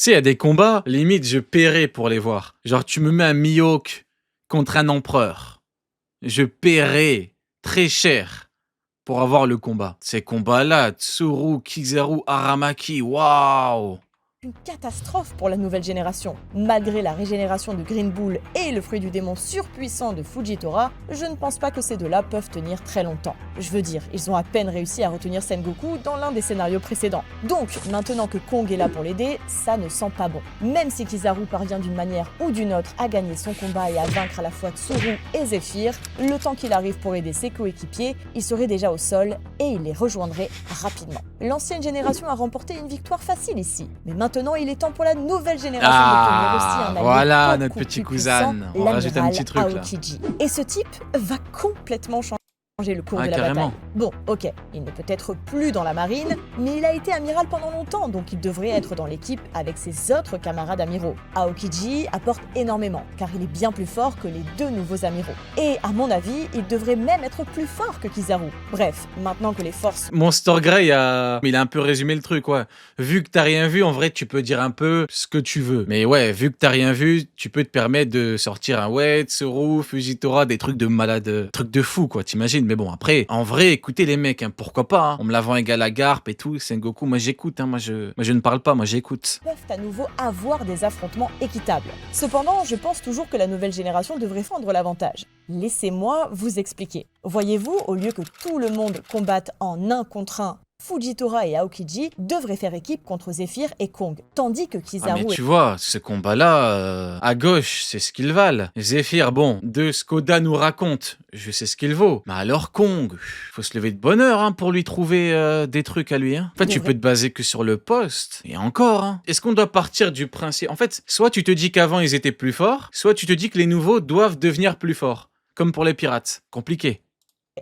sais, il y a des combats, limite, je paierais pour les voir. Genre, tu me mets un Mihawk contre un empereur. Je paierais très cher pour avoir le combat. Ces combats-là, Tsuru, Kizaru, Aramaki, waouh! Une catastrophe pour la nouvelle génération. Malgré la régénération de Green Bull et le fruit du démon surpuissant de Fujitora, je ne pense pas que ces deux-là peuvent tenir très longtemps. Je veux dire, ils ont à peine réussi à retenir Sengoku dans l'un des scénarios précédents. Donc, maintenant que Kong est là pour l'aider, ça ne sent pas bon. Même si Kizaru parvient d'une manière ou d'une autre à gagner son combat et à vaincre à la fois Tsuru et Zephyr, le temps qu'il arrive pour aider ses coéquipiers, il serait déjà au sol et il les rejoindrait rapidement. L'ancienne génération a remporté une victoire facile ici, mais maintenant il est temps pour la nouvelle génération d'obtenir aussi un allié voilà beaucoup notre petit plus puissant, cousin. On rajoute un petit truc là. Aokiji. Et ce type va complètement changer le cours de la carrément. bataille. Bon, ok, il n'est peut-être plus dans la marine, mais il a été amiral pendant longtemps, donc il devrait être dans l'équipe avec ses autres camarades amiraux. Aokiji apporte énormément, car il est bien plus fort que les deux nouveaux amiraux. Et à mon avis, il devrait même être plus fort que Kizaru. Bref, maintenant que les forces... Monster Grey, il a un peu résumé le truc, ouais. Vu que t'as rien vu, en vrai, tu peux dire un peu ce que tu veux. Mais ouais, vu que t'as rien vu, tu peux te permettre de sortir un ouais, Tsuru, Fujitora, des trucs de malade, trucs de fou, quoi, t'imagines. Mais bon, après, en vrai, écoutez les mecs, hein, pourquoi pas, hein. On me la vend égal à Garp et tout, Sengoku, moi j'écoute, hein, moi je ne parle pas, moi j'écoute. Peuvent à nouveau avoir des affrontements équitables. Cependant, je pense toujours que la nouvelle génération devrait prendre l'avantage. Laissez-moi vous expliquer. Voyez-vous, au lieu que tout le monde combatte en 1 contre 1, Fujitora et Aokiji devraient faire équipe contre Zephyr et Kong, tandis que Ah Kizaru mais tu vois, ce combat-là, à gauche, c'est ce qu'ils valent. Zephyr, bon, de ce qu'Oda nous raconte, je sais ce qu'il vaut. Mais alors Kong, faut se lever de bonne heure hein, pour lui trouver des trucs à lui. Hein. En fait, tu peux te baser que sur le poste. Et encore, hein. Est-ce qu'on doit partir du principe... En fait, soit tu te dis qu'avant ils étaient plus forts, soit tu te dis que les nouveaux doivent devenir plus forts. Comme pour les pirates. Compliqué.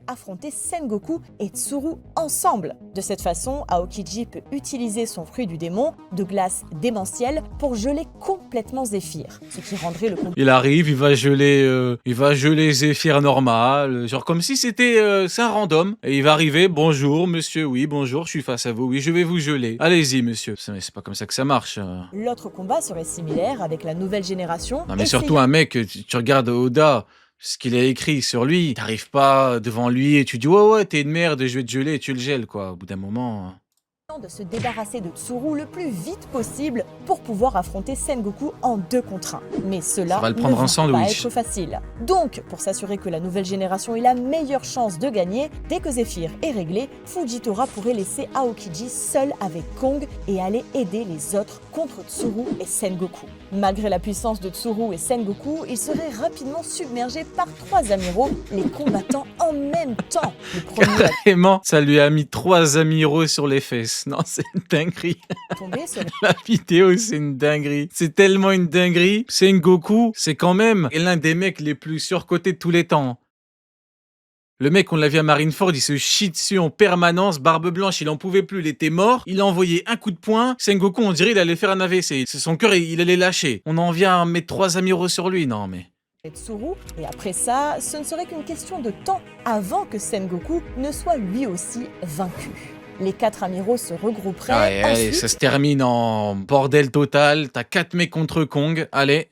affronter Sengoku et Tsuru ensemble. De cette façon, Aokiji peut utiliser son fruit du démon de glace démentielle pour geler complètement Zephyr, ce qui rendrait le combat... Il arrive, il va geler Zephyr normal, genre comme si c'était c'est un random. Et il va arriver, bonjour monsieur, oui bonjour, je suis face à vous, oui je vais vous geler. Allez-y monsieur. C'est pas comme ça que ça marche. L'autre combat serait similaire avec la nouvelle génération. Non mais surtout un mec, tu regardes Oda, ce qu'il a écrit sur lui, t'arrives pas devant lui et tu dis ouais t'es une merde, je vais te geler et tu le gèles quoi, au bout d'un moment. De se débarrasser de Tsuru le plus vite possible pour pouvoir affronter Sengoku en 2 contre 1. Mais cela va le prendre ne en va sandwich. pas être facile. Donc, pour s'assurer que la nouvelle génération ait la meilleure chance de gagner, dès que Zephyr est réglé, Fujitora pourrait laisser Aokiji seul avec Kong et aller aider les autres contre Tsuru et Sengoku. Malgré la puissance de Tsuru et Sengoku, ils seraient rapidement submergés par 3 amiraux, les combattant en même temps. Le premier Carrément, ça lui a mis 3 amiraux sur les fesses. Non, c'est une dinguerie. tombé serait La vidéo, c'est une dinguerie. C'est tellement une dinguerie. Sengoku, c'est quand même l'un des mecs les plus surcotés de tous les temps. Le mec, on l'a vu à Marineford, il se chie dessus en permanence, barbe blanche, il en pouvait plus, il était mort. Il a envoyé un coup de poing. Sengoku, on dirait, il allait faire un AVC. C'est son cœur, il allait lâcher. On en vient à mettre 3 amiraux sur lui, non mais... Tsuru, et après ça, ce ne serait qu'une question de temps avant que Sengoku ne soit lui aussi vaincu. Les 4 amiraux se regrouperaient Allez, ensuite ça se termine en bordel total. T'as 4 mecs contre Kong. Allez.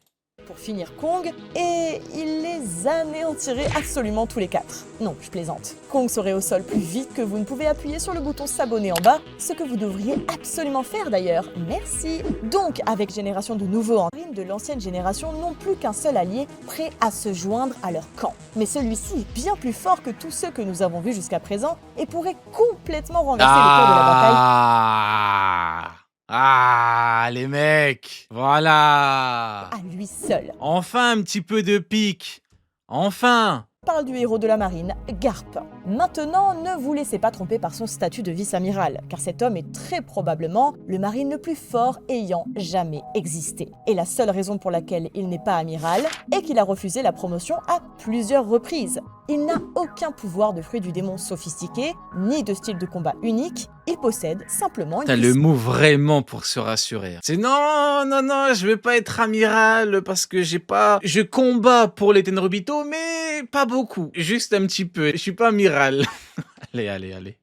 pour finir Kong, et il les anéantirait absolument tous les 4. Non, je plaisante. Kong serait au sol plus vite que vous ne pouvez appuyer sur le bouton s'abonner en bas, ce que vous devriez absolument faire d'ailleurs. Merci. Donc, avec génération de nouveaux en rime de l'ancienne génération n'ont plus qu'un seul allié prêt à se joindre à leur camp. Mais celui-ci est bien plus fort que tous ceux que nous avons vus jusqu'à présent et pourrait complètement renverser le cours de la bataille. Ah, les mecs. Voilà. À lui seul. Enfin un petit peu de pique. Enfin. On parle du héros de la marine, Garp. Maintenant, ne vous laissez pas tromper par son statut de vice-amiral, car cet homme est très probablement le marine le plus fort ayant jamais existé. Et la seule raison pour laquelle il n'est pas amiral est qu'il a refusé la promotion à plusieurs reprises. Il n'a aucun pouvoir de fruit du démon sophistiqué, ni de style de combat unique, il possède simplement une T'as le mot vraiment pour se rassurer. C'est non, je vais pas être amiral parce que je combats pour les Tenryubito, mais pas beaucoup. Juste un petit peu. Je suis pas amiral. Allez.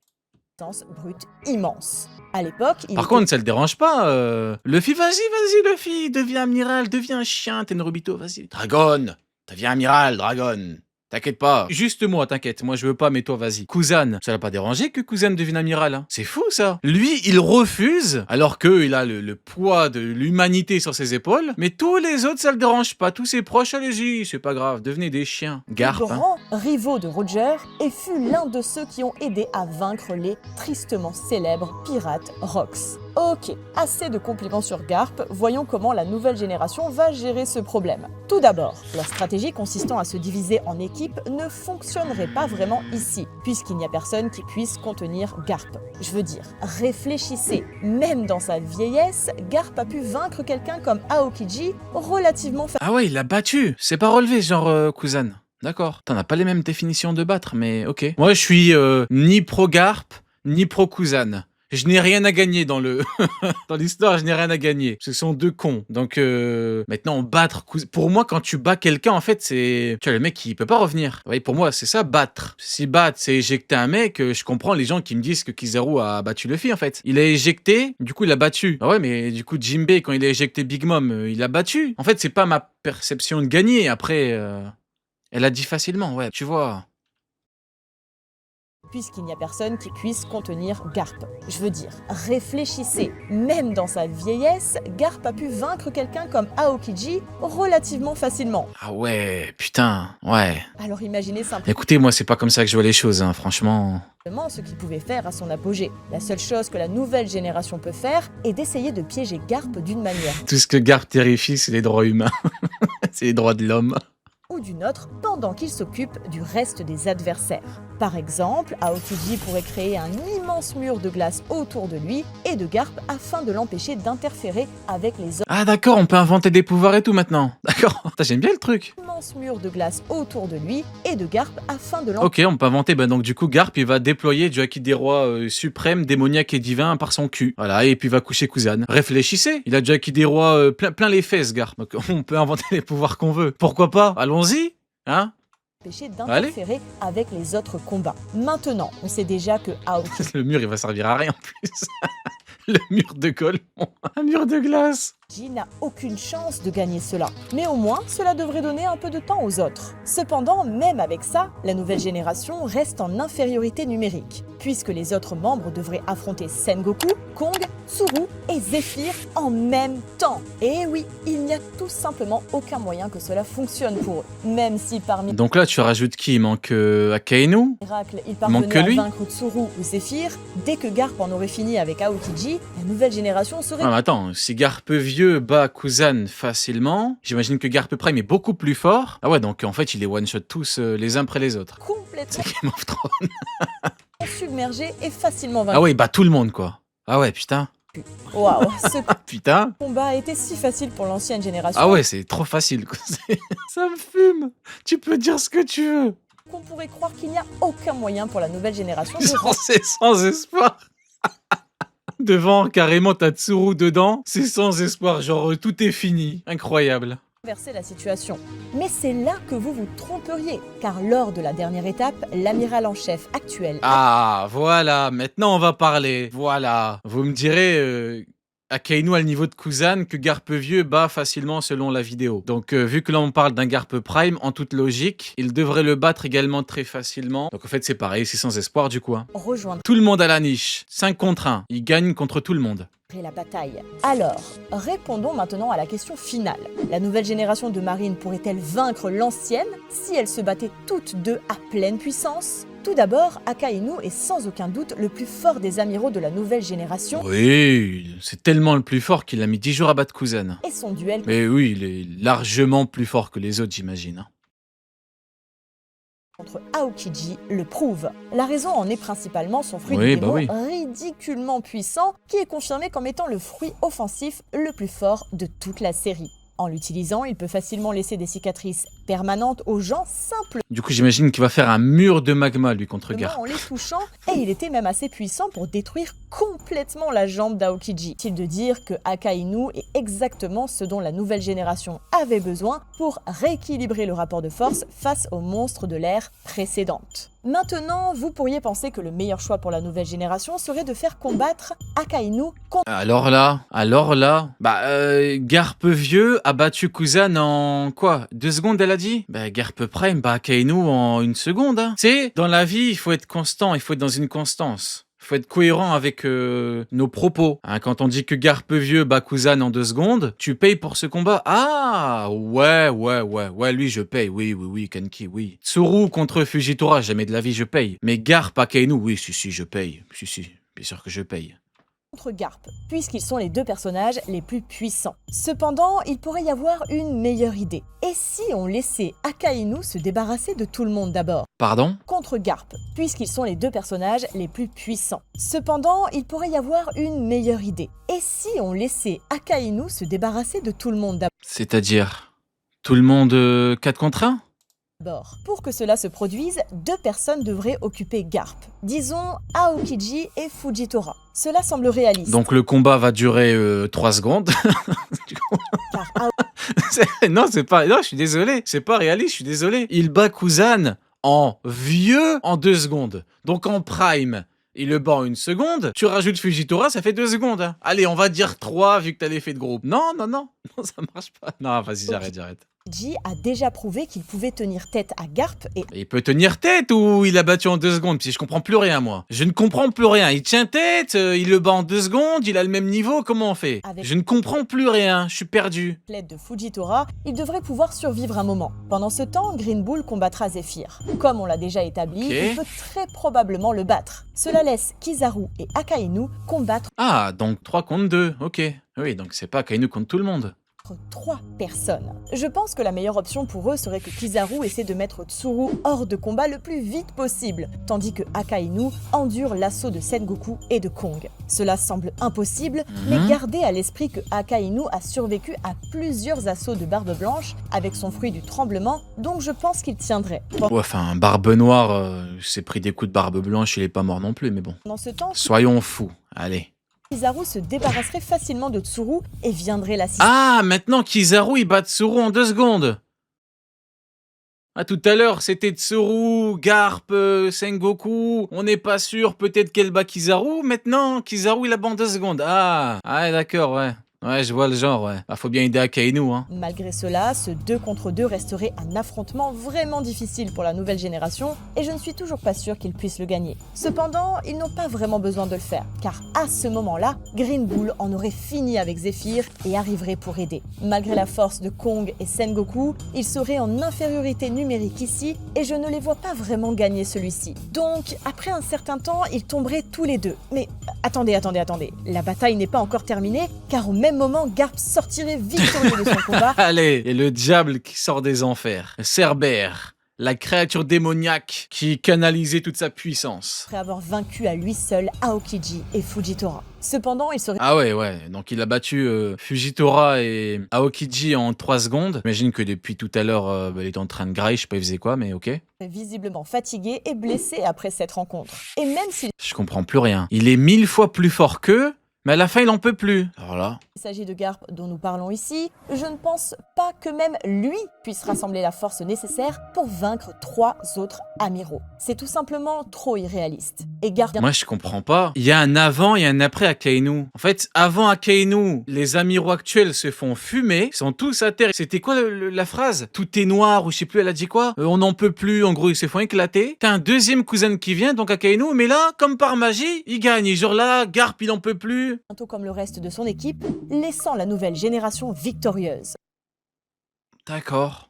puissance brute immense. À l'époque, il Par était contre, ça le dérange pas. Luffy, vas-y, Luffy, deviens amiral, deviens un chien, t'es Norobito, vas-y. Dragon, deviens amiral, Dragon. T'inquiète pas. Juste moi, t'inquiète. Moi, je veux pas, mais toi, vas-y. Kuzan, ça l'a pas dérangé que Kuzan devienne amiral. Hein. C'est fou, ça. Lui, il refuse, alors qu'il a le poids de l'humanité sur ses épaules. Mais tous les autres, ça le dérange pas. Tous ses proches, allez-y, c'est pas grave. Devenez des chiens. Garp, hein. grand rivaux de Roger et fut l'un de ceux qui ont aidé à vaincre les tristement célèbres pirates Rox. Ok, assez de compliments sur Garp, voyons comment la nouvelle génération va gérer ce problème. Tout d'abord, leur stratégie consistant à se diviser en équipes ne fonctionnerait pas vraiment ici, puisqu'il n'y a personne qui puisse contenir Garp. Je veux dire, réfléchissez, même dans sa vieillesse, Garp a pu vaincre quelqu'un comme Aokiji relativement Ah ouais, il l'a battu. C'est pas relevé, genre Kuzan. D'accord. T'en as pas les mêmes définitions de battre, mais ok. Moi, je suis ni pro Garp, ni pro Kuzan. Je n'ai rien à gagner dans le dans l'histoire, je n'ai rien à gagner. Ce sont deux cons. Donc maintenant battre pour moi quand tu bats quelqu'un en fait, c'est tu vois le mec il peut pas revenir. Ouais, pour moi, c'est ça battre. Si battre c'est éjecter un mec, je comprends les gens qui me disent que Kizaru a battu Luffy en fait. Il a éjecté, du coup il a battu. Ah ouais, mais du coup Jinbei quand il a éjecté Big Mom, il a battu. En fait, c'est pas ma perception de gagner après elle a dit facilement, ouais, tu vois. puisqu'il n'y a personne qui puisse contenir Garp. Je veux dire, réfléchissez, même dans sa vieillesse, Garp a pu vaincre quelqu'un comme Aokiji relativement facilement. Ah ouais, putain, ouais. Alors imaginez simplement Écoutez, moi c'est pas comme ça que je vois les choses, hein, franchement. ce qu'il pouvait faire à son apogée. La seule chose que la nouvelle génération peut faire est d'essayer de piéger Garp d'une manière Tout ce que Garp terrifie, c'est les droits humains. C'est les droits de l'homme. ou d'une autre pendant qu'il s'occupe du reste des adversaires. Par exemple, Aokiji pourrait créer un immense mur de glace autour de lui et de Garp afin de l'empêcher d'interférer avec les autres. Ah d'accord, on peut inventer des pouvoirs et tout maintenant. D'accord, putain, j'aime bien le truc. Immense mur de glace autour de lui et de Garp afin de l'empêcher. Ok, on peut inventer, donc du coup Garp il va déployer du Haki des rois suprême, démoniaque et divin par son cul. Voilà, et puis il va coucher Kuzan. Réfléchissez, il a du Haki des rois plein les fesses Garp. Donc on peut inventer les pouvoirs qu'on veut. Pourquoi pas? Allons-y, hein. D'interférer avec les autres combats. Maintenant, on sait déjà que Aokiji Le mur il va servir à rien en plus. Le mur de colle, un mur de glace. n'a aucune chance de gagner cela. Mais au moins, cela devrait donner un peu de temps aux autres. Cependant, même avec ça, la nouvelle génération reste en infériorité numérique, puisque les autres membres devraient affronter Sengoku, Kong, Tsuru et Zephyr en même temps. Et oui, il n'y a tout simplement aucun moyen que cela fonctionne pour eux. Même si parmi Donc là tu rajoutes qui? Il manque Akainu? miracles, il Manque que parvenait à lui. vaincre Tsuru ou Zephyr, dès que Garp en aurait fini avec Aokiji, la nouvelle génération serait Ah, mais attends, si Garp vieux bat Kuzan facilement, j'imagine que Garp Prime est beaucoup plus fort. Ah ouais, donc en fait, il les one-shot tous les uns après les autres. complètement C'est Game of Thrones. submergé et facilement vaincu. Ah ouais, il bat tout le monde, quoi. Ah ouais, putain. Waouh, ce Putain. combat a été si facile pour l'ancienne génération Ah ouais, c'est trop facile, quoi. Ça me fume. Tu peux dire ce que tu veux. qu'on pourrait croire qu'il n'y a aucun moyen pour la nouvelle génération de C'est sans espoir. Devant, carrément, t'as Tsuru dedans. C'est sans espoir, genre tout est fini. Incroyable. renverser la situation. Mais c'est là que vous vous tromperiez, car lors de la dernière étape, l'amiral en chef actuel Ah, voilà, maintenant on va parler. Voilà. Vous me direz, Akainu a le niveau de Kuzan que Garp vieux bat facilement selon la vidéo. Donc, vu que là on parle d'un Garp Prime, en toute logique, il devrait le battre également très facilement. Donc en fait, c'est pareil, c'est sans espoir du coup. Hein. rejoindrait Tout le monde à la niche. 5 contre 1. Il gagne contre tout le monde. la bataille. Alors, répondons maintenant à la question finale. La nouvelle génération de marines pourrait-elle vaincre l'ancienne si elles se battaient toutes deux à pleine puissance ? Tout d'abord, Akainu est sans aucun doute le plus fort des amiraux de la nouvelle génération Oui, c'est tellement le plus fort qu'il a mis 10 jours à battre Kuzan. et son duel Mais oui, il est largement plus fort que les autres, j'imagine. Hein. contre Aokiji le prouve. La raison en est principalement son fruit Oui, du bah démon oui. ridiculement puissant qui est confirmé comme étant le fruit offensif le plus fort de toute la série. En l'utilisant, il peut facilement laisser des cicatrices permanente aux gens simplement Du coup, j'imagine qu'il va faire un mur de magma, lui, contre Garp. en les touchant, et il était même assez puissant pour détruire complètement la jambe d'Aokiji. Utile de dire que Akainu est exactement ce dont la nouvelle génération avait besoin pour rééquilibrer le rapport de force face aux monstres de l'ère précédente. Maintenant, vous pourriez penser que le meilleur choix pour la nouvelle génération serait de faire combattre Akainu contre Alors là, Garp vieux a battu Kuzan en quoi 2 secondes, elle a dit. Bah, Garp Prime bat Akainu en 1 seconde. Hein. Tu sais, dans la vie, il faut être constant, il faut être dans une constance. Il faut être cohérent avec nos propos. Hein, quand on dit que Garp vieux bat Kuzan en 2 secondes, tu payes pour ce combat. Ah, ouais, lui je paye. Oui, Kanki, oui. Tsuru contre Fujitora, jamais de la vie je paye. Mais Garp Akainu, oui, si, je paye. Si, bien sûr que je paye. Garp, puisqu'ils sont les 2 personnages les plus puissants. Cependant, il pourrait y avoir une meilleure idée. Et si on laissait Akainu se débarrasser de tout le monde d'abord Pardon? contre Garp, puisqu'ils sont les 2 personnages les plus puissants. Cependant, il pourrait y avoir une meilleure idée. Et si on laissait Akainu se débarrasser de tout le monde C'est-à-dire tout le monde 4 contre 1? d'abord? Pour que cela se produise, 2 personnes devraient occuper Garp. Disons Aokiji et Fujitora. Cela semble réaliste. Donc le combat va durer 3 secondes. Car Non, c'est pas. Non, je suis désolé. C'est pas réaliste, je suis désolé. Il bat Kuzan en vieux en 2 secondes. Donc en prime, il le bat en 1 seconde. Tu rajoutes Fujitora, ça fait 2 secondes. Hein. Allez, on va dire 3 vu que t'as l'effet de groupe. Non, ça marche pas. Non, vas-y, j'arrête. Aokiji a déjà prouvé qu'il pouvait tenir tête à Garp et Il peut tenir tête ou il a battu en 2 secondes? Puis je comprends plus rien, moi. Je ne comprends plus rien. Il tient tête, il le bat en 2 secondes, il a le même niveau, comment on fait? Je ne comprends plus rien, je suis perdu. l'aide de Fujitora, il devrait pouvoir survivre un moment. Pendant ce temps, Green Bull combattra Zephyr. Comme on l'a déjà établi, Ok. il peut très probablement le battre. Cela laisse Kizaru et Akainu combattre Ah, donc 3 contre 2, ok. Oui, donc c'est pas Kainu contre tout le monde. 3 personnes. Je pense que la meilleure option pour eux serait que Kizaru essaie de mettre Tsuru hors de combat le plus vite possible, tandis que Akainu endure l'assaut de Sengoku et de Kong. Cela semble impossible, mais gardez à l'esprit que Akainu a survécu à plusieurs assauts de Barbe Blanche avec son fruit du tremblement, donc je pense qu'il tiendrait. Ouais, enfin, Barbe Noire, s'est pris des coups de Barbe Blanche, il est pas mort non plus, mais bon. Pendant ce temps, Soyons fous, allez. Kizaru se débarrasserait facilement de Tsuru et viendrait l'assister. Ah, maintenant Kizaru, il bat Tsuru en 2 secondes. Ah, tout à l'heure, c'était Tsuru, Garp, Sengoku. On n'est pas sûr, peut-être qu'elle bat Kizaru. Maintenant, Kizaru, il la bat en 2 secondes. Ah, d'accord, ouais. Ouais, je vois le genre, ouais. Bah, faut bien aider Akainu, hein. Malgré cela, ce 2 contre 2 resterait un affrontement vraiment difficile pour la nouvelle génération et je ne suis toujours pas sûr qu'ils puissent le gagner. Cependant, ils n'ont pas vraiment besoin de le faire, car à ce moment-là, Green Bull en aurait fini avec Zephyr et arriverait pour aider. Malgré la force de Kong et Sengoku, ils seraient en infériorité numérique ici et je ne les vois pas vraiment gagner celui-ci. Donc, après un certain temps, ils tomberaient tous les deux. Mais attendez, la bataille n'est pas encore terminée, car au même moment, Garp sortirait victorieux de son combat. Allez, et le diable qui sort des enfers. Cerbère, la créature démoniaque qui canalisait toute sa puissance. Après avoir vaincu à lui seul Aokiji et Fujitora. Cependant, il serait Ah ouais, donc il a battu Fujitora et Aokiji en 3 secondes. J'imagine que depuis tout à l'heure, il était en train de grailler, je sais pas il faisait quoi, mais ok. visiblement fatigué et blessé après cette rencontre. Et même s'il Je comprends plus rien. Il est 1000 fois plus fort qu'eux, mais à la fin il en peut plus. Alors là... s'agit de Garp dont nous parlons ici, je ne pense pas que même lui puisse rassembler la force nécessaire pour vaincre 3 autres amiraux. C'est tout simplement trop irréaliste. Et Garp Moi je comprends pas. Il y a un avant et un après Akainu. En fait, avant Akainu, les amiraux actuels se font fumer, ils sont tous à terre. C'était quoi la phrase? Tout est noir ou je sais plus, elle a dit quoi? On n'en peut plus, en gros ils se font éclater. T'as un deuxième cousin qui vient, donc Akainu, mais là, comme par magie, il gagne. Et genre là, Garp il en peut plus. bientôt comme le reste de son équipe, laissant la nouvelle génération victorieuse. D'accord.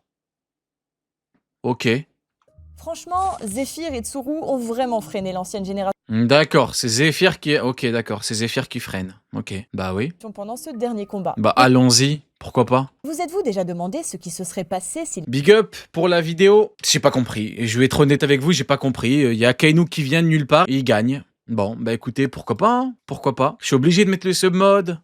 Ok. Franchement, Zephyr et Tsuru ont vraiment freiné l'ancienne génération D'accord, c'est Zephyr qui... Ok, d'accord, c'est Zephyr qui freine. Ok, bah oui. pendant ce dernier combat. Bah allons-y, pourquoi pas. Vous êtes-vous déjà demandé ce qui se serait passé si Big up pour la vidéo. J'ai pas compris. Et je vais être honnête avec vous, j'ai pas compris. Il y a Akainu qui vient de nulle part, et il gagne. Bon, bah écoutez, pourquoi pas, hein. Pourquoi pas. Je suis obligé de mettre le sub mode.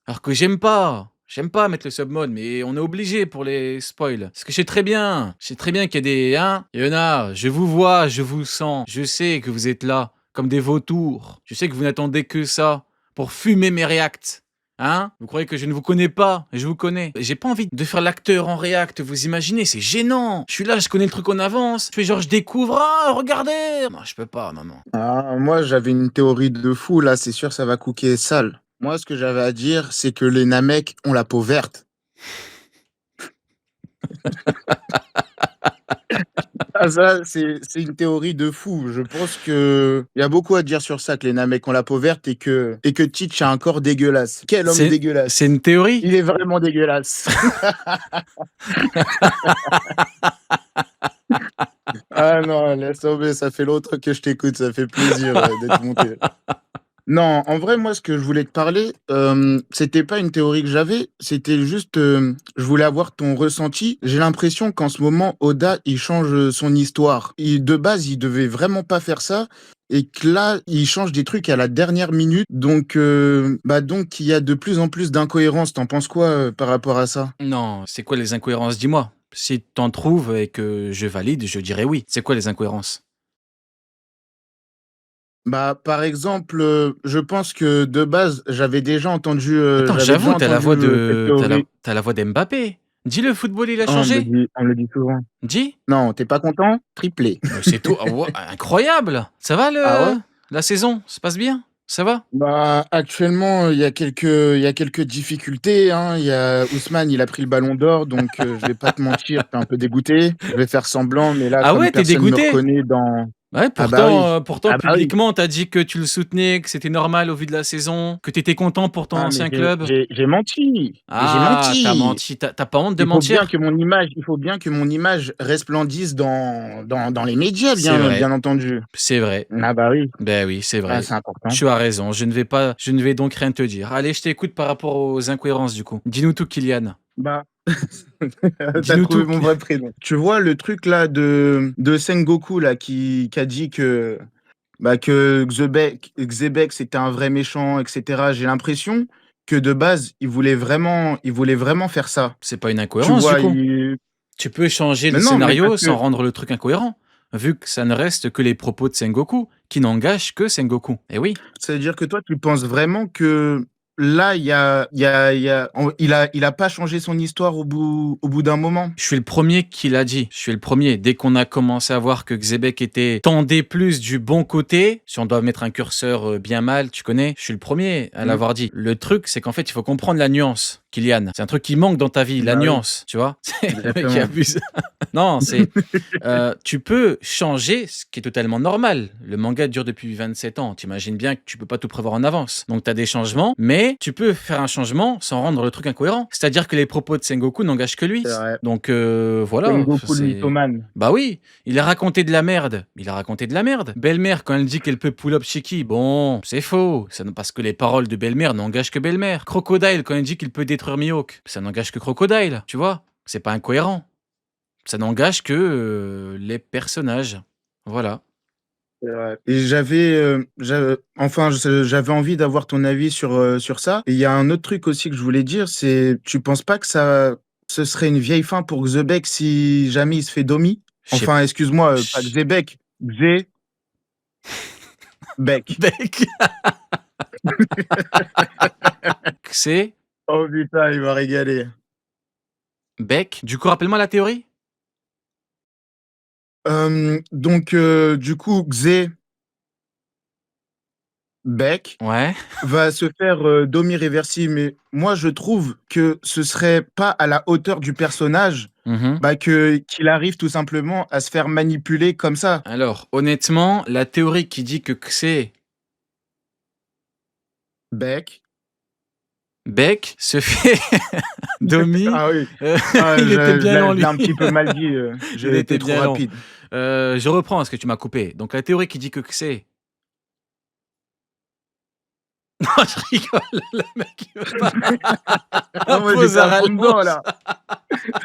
Alors que j'aime pas. J'aime pas mettre le sub-mode, mais on est obligé pour les spoils. Parce que je sais très bien qu'il y a des... Hein, il y en a, je vous vois, je vous sens, je sais que vous êtes là, comme des vautours. Je sais que vous n'attendez que ça pour fumer mes reacts. Hein? Vous croyez que je ne vous connais pas? Je vous connais. J'ai pas envie de faire l'acteur en react, vous imaginez, c'est gênant. Je suis là, je connais le truc en avance. Je fais genre, je découvre, ah, regardez. Non, je peux pas, maman. Ah, moi, j'avais une théorie de fou, là, c'est sûr, ça va cooker sale. Moi, ce que j'avais à dire, c'est que les Namek ont la peau verte. Ah, ça, c'est une théorie de fou. Je pense que il y a beaucoup à dire sur ça, que les Namek ont la peau verte et que Teach a un corps dégueulasse. Quel homme C'est dégueulasse. une théorie? Il est vraiment dégueulasse. Ah non, laisse tomber, ça fait longtemps que je t'écoute, ça fait plaisir d'être monté. Non, en vrai, moi, ce que je voulais te parler, c'était pas une théorie que j'avais, c'était juste, je voulais avoir ton ressenti. J'ai l'impression qu'en ce moment, Oda, il change son histoire. De base, il devait vraiment pas faire ça, et que là, il change des trucs à la dernière minute. Donc, donc, il y a de plus en plus d'incohérences. T'en penses quoi par rapport à ça? Non, c'est quoi les incohérences? Dis-moi. Si t'en trouves et que je valide, je dirais oui. C'est quoi les incohérences? Bah, par exemple, je pense que de base, Attends, j'avais déjà j'avoue, entendu cette théorie. t'as la voix d'Mbappé. Dis le football, il a Oh, changé. on me le dit souvent. Dis. Non, t'es pas content? Triplé. C'est tout. Ah ouais, incroyable. Ça va Ah ouais? la saison? Ça passe bien? Ça va? Bah, actuellement, il y a quelques difficultés, hein. Il y a Ousmane, il a pris le ballon d'or, donc je vais pas te mentir, t'es un peu dégoûté. Je vais faire semblant, mais là, Ah comme ouais, t'es personne me dégoûté? reconnaît dans... Ouais, Ah bah oui. pourtant Ah bah oui. publiquement, t'as dit que tu le soutenais, que c'était normal au vu de la saison, que t'étais content pour ton Ah, mais ancien j'ai club. j'ai j'ai menti. J'ai Ah, t'as menti. menti. T'as pas honte de mentir? Il faut bien que mon image resplendisse dans les médias, C'est vrai. bien entendu. C'est vrai. Ah bah oui. Ben oui, c'est Ah, vrai. c'est important. Tu as raison. Je ne vais donc rien te dire. Allez, je t'écoute par rapport aux incohérences du coup. Dis-nous tout, Kylian. Bah, t'as Dis-nous trouvé tout. mon vrai prénom. Tu vois le truc là de Sengoku là qui a dit que Xebec c'était un vrai méchant, etc. J'ai l'impression que de base il voulait vraiment faire ça. C'est pas une Tu incohérence du vois, coup. Tu peux changer mais le non, mais scénario parce sans que rendre le truc incohérent, vu que ça ne reste que les propos de Sengoku, qui n'engagent que Sengoku. Eh oui. ça veut dire que toi tu penses vraiment que là il a pas changé son histoire au bout d'un moment. Je suis le premier qui l'a dit. Je suis le premier. Dès qu'on a commencé à voir que Xebec était tendait plus du bon côté, si on doit mettre un curseur bien mal, tu connais, je suis le premier à Mm. l'avoir dit. Le truc, c'est qu'en fait, il faut comprendre la nuance, Kylian. C'est un truc qui manque dans ta vie, la Bah oui, nuance, tu vois. C'est le mec qui exactement. abuse. Non, c'est tu peux changer, ce qui est totalement normal. Le manga dure depuis 27 ans. T'imagines bien que tu peux pas tout prévoir en avance. Donc tu as des changements, mais tu peux faire un changement sans rendre le truc incohérent. C'est-à-dire que les propos de Sengoku n'engagent que lui. C'est vrai. Donc voilà, Sengoku le c'est... mythomane. Bah oui, il a raconté de la merde. Il a raconté de la merde. Belle-mère, quand elle dit qu'elle peut pull-up Shiki, bon, c'est faux. Parce que les paroles de Belle-mère n'engagent que Belle-mère. Crocodile, quand elle dit qu'il peut détruire Mihawk, ça n'engage que Crocodile, tu vois. C'est pas incohérent. Ça n'engage que les personnages. Voilà. C'est vrai. Et j'avais envie d'avoir ton avis sur ça. Et il y a un autre truc aussi que je voulais dire, c'est, tu penses pas que ce serait une vieille fin pour Xebec si jamais il se fait domi? Je sais... Enfin, excuse-moi, pas je- Xebec, Xebec. Bec. C'est Oh putain, il va régaler. Bec. Du coup, rappelle-moi la théorie. Donc, du coup, Xebec Ouais. va se faire domi réversible, mais moi je trouve que ce serait pas à la hauteur du personnage, Mhm. qu'il arrive tout simplement à se faire manipuler comme ça. Alors, honnêtement, la théorie qui dit que c'est Bec. Bec se fait Domi, Ah oui. Ah, il était bien long, je l'ai lui. un petit peu mal dit. Il J'ai était été trop bien long. rapide. Je reprends ce que tu m'as coupé. Donc, la théorie qui dit que c'est... Non, je rigole, le mec, il veut pas. Ah, moi Pause j'étais à à fond dedans rallonge. là.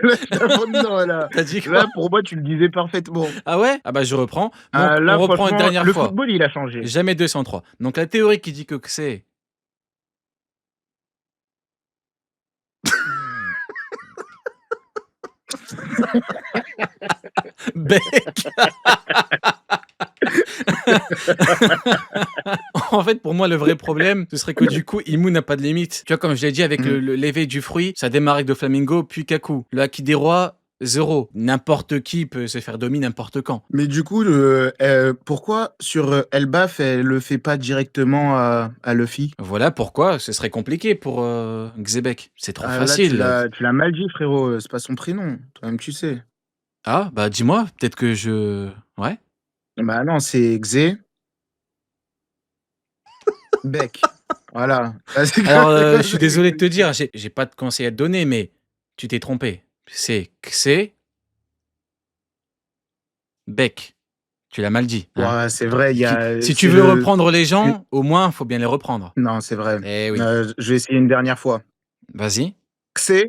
Là, j'étais à fond dedans là. T'as dit quoi? Là, pour moi, tu le disais parfaitement. Ah ouais? Ah bah, je reprends. Donc, Là, on reprend une franchement, dernière le fois. football, il a changé. Jamais 203. Donc, la théorie qui dit que c'est... Bec. En fait, pour moi, le vrai problème, ce serait que du coup, Imu n'a pas de limite. Tu vois, comme je l'ai dit, avec Mmh. l'éveil du fruit, ça démarre avec Doflamingo, puis Kaku. Le Haki des rois, 0. N'importe qui peut se faire dominer n'importe quand. Mais du coup, pourquoi sur Elbaf, elle le fait pas directement à Luffy? Voilà pourquoi ce serait compliqué pour Xebec. C'est trop Ah là, tu facile. l'as mal dit, frérot, c'est pas son prénom. Toi-même, tu sais. Ah, bah dis-moi, peut-être que je... Ouais. Bah non, c'est Bec. Voilà. Ah, c'est Alors, quoi, c'est je quoi suis ça? désolé de te dire, j'ai pas de conseil à te donner, mais tu t'es trompé. C'est Bec. Tu l'as mal dit, hein. Ouais, c'est vrai, il y a Si tu c'est veux le reprendre les gens, au moins, faut bien les reprendre. non, c'est vrai. Eh oui. Je vais essayer une dernière fois. Vas-y. Xe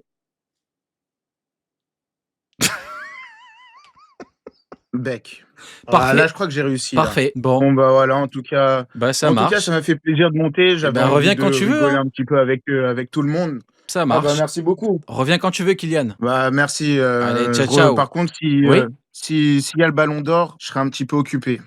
Bec. Ah là, Parfait, je crois que j'ai réussi là. parfait. Bon, Bon bah voilà, bah ça en tout cas, ça marche. m'a fait plaisir de monter. Eh J'avais ben, envie reviens de quand tu veux, rigoler hein. un petit peu avec tout le monde. Ça Ah bah marche. merci beaucoup. Reviens quand tu veux, Kylian. Bah merci. Allez, ciao, ciao. Par contre, Oui? s'il y a le ballon d'or, je serai un petit peu occupé.